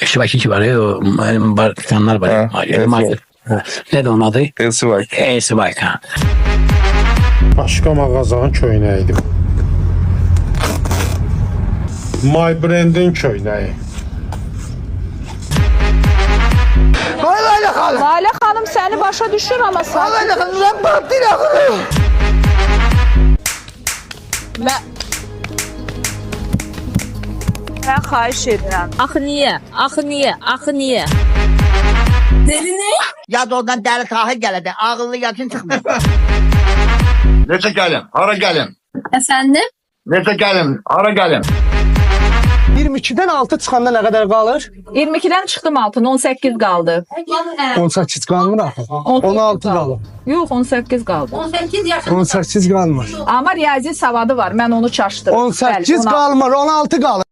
Şivaki var ya, o kanlar var. Ne de onun adı? Elsivak. Başqa mağazanın köynəyidir. My Brand'in köynəyi. Lale Hanım seni başa düşür ama sen... Ben xahiş edirəm. Axı niyə? Deli ne? Ya da oradan deli tahir gələdi. Ağıllı yatın çıxmır. Neçə gəlim? Hara gəlim? Efendim? Neçə gəlim? Hara gəlim? 22'den 6 çıxanda nə qədər qalır? 22'den çıxdım altına 18 qaldı. 18 qalmır axı. 16 qalır. Yox 18 qaldı. 18 qalmır. Amma riyazi savadı var. Mən onu çaşdırdım. 18 qalmır, 16 qalır.